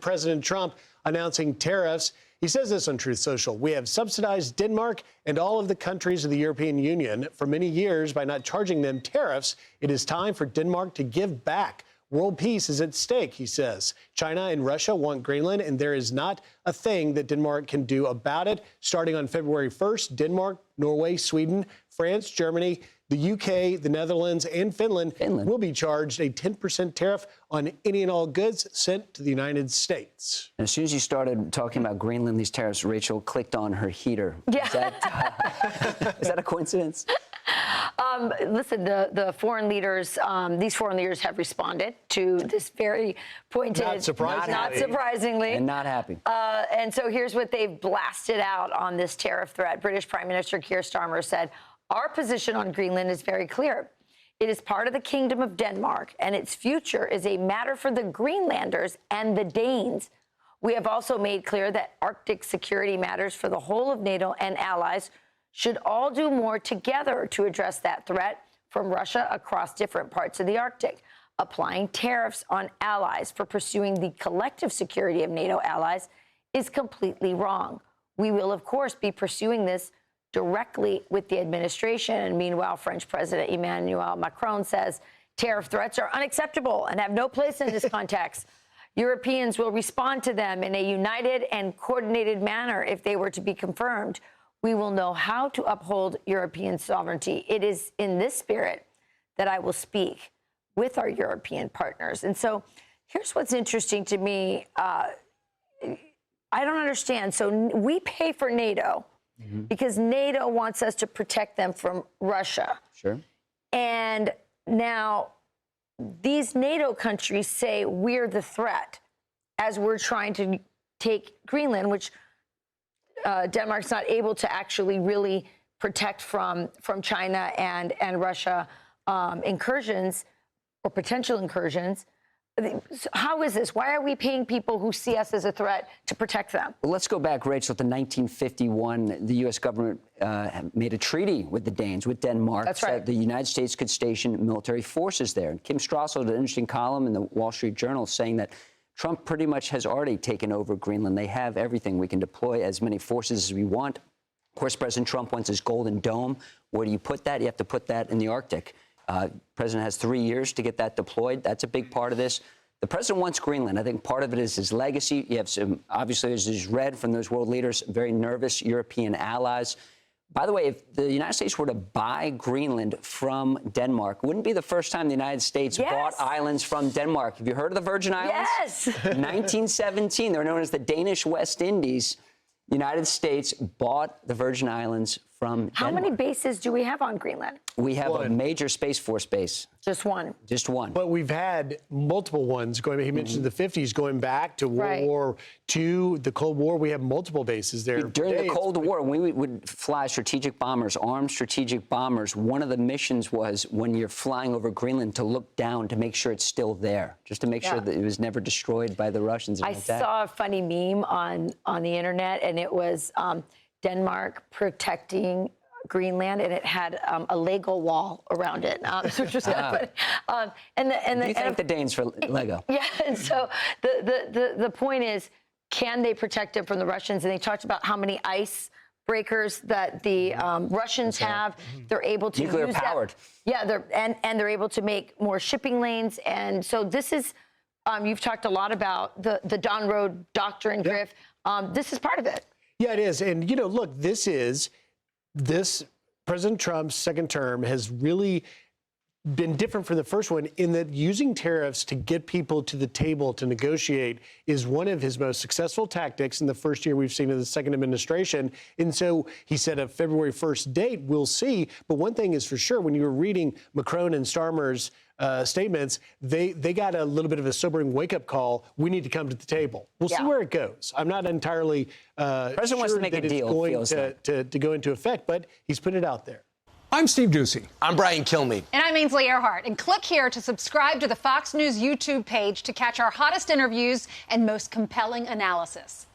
President Trump announcing tariffs. He says this on Truth Social. We have subsidized Denmark and all of the countries of the European Union for many years by not charging them tariffs. It is time for Denmark to give back. World peace is at stake, he says. China and Russia want Greenland, and there is not a thing that Denmark can do about it. Starting on February 1st, Denmark, Norway, Sweden, France, Germany, the UK, the Netherlands, and Finland will be charged a 10% tariff on any and all goods sent to the United States. And as soon as you started talking about Greenland, these tariffs, Rachel clicked on her heater. Yeah. Is that a coincidence? Listen, the foreign leaders, these foreign leaders have responded to this very pointed, Not surprisingly, and not happy. And so here's what they've blasted out on this tariff threat. British Prime Minister Keir Starmer said, "Our position on Greenland is very clear. It is part of the Kingdom of Denmark, and its future is a matter for the Greenlanders and the Danes. We have also made clear that Arctic security matters for the whole of NATO and allies should all do more together to address that threat from Russia across different parts of the Arctic. Applying tariffs on allies for pursuing the collective security of NATO allies is completely wrong. We will, of course, be pursuing this directly with the administration." And meanwhile, French President Emmanuel Macron says tariff threats are unacceptable and have no place in this context. Europeans will respond to them in a united and coordinated manner if they were to be confirmed. We will know how to uphold European sovereignty. It is in this spirit that I will speak with our European partners. And so here's what's interesting to me. I don't understand. So we pay for NATO because NATO wants us to protect them from Russia. Sure. And now these NATO countries say we're the threat as we're trying to take Greenland, which Denmark's not able to actually really protect from China and Russia incursions or potential incursions. So how is this? Why are we paying people who see us as a threat to protect them? Well, let's go back, Rachel, to 1951. The U.S. government made a treaty with the Danes, with Denmark. That's right. That the United States could station military forces there. And Kim Strassel had an interesting column in the Wall Street Journal saying that Trump pretty much has already taken over Greenland. They have everything. We can deploy as many forces as we want. Of course, President Trump wants his Golden Dome. Where do you put that? You have to put that in the Arctic. President has 3 years to get that deployed. That's a big part of this. The president wants Greenland. I think part of it is his legacy. You have some, obviously, as is read from those world leaders, very nervous European allies. By the way, if the United States were to buy Greenland from Denmark, wouldn't be the first time the United States bought islands from Denmark. Have you heard of the Virgin Islands? Yes. 1917, they're known as the Danish West Indies. The United States bought the Virgin Islands from Denmark. How many bases do we have on Greenland? We have a major Space Force base. Just one. Just one. But we've had multiple ones going. He mentioned the 50s, going back to World War II, the Cold War. We have multiple bases there. During the Cold War, when we would fly strategic bombers, armed strategic bombers, one of the missions was when you're flying over Greenland to look down to make sure it's still there, just to make sure that it was never destroyed by the Russians. I saw a funny meme on the internet, and it was Denmark protecting Greenland, and it had a Lego wall around it, which was kind of funny. You thank the Danes for Lego. Yeah, and so the point is, can they protect it from the Russians? And they talked about how many ice breakers that the Russians have. They're able to nuclear powered. Yeah, they're able to make more shipping lanes, and so this is. You've talked a lot about the Don Road Doctrine, Griff. This is part of it. Yeah, it is. And, you know, look, this President Trump's second term has really been different from the first one in that using tariffs to get people to the table to negotiate is one of his most successful tactics in the first year we've seen of the second administration. And so he set a February 1st date. We'll see. But one thing is for sure, when you were reading Macron and Starmer's statements, they got a little bit of a sobering wake-up call. We need to come to the table. We'll see where it goes. I'm not entirely President wants to make a deal, it's going to go into effect, but he's put it out there. I'm Steve Ducey. I'm Brian Kilmeade. And I'm Ainsley Earhart. And click here to subscribe to the Fox News YouTube page to catch our hottest interviews and most compelling analysis.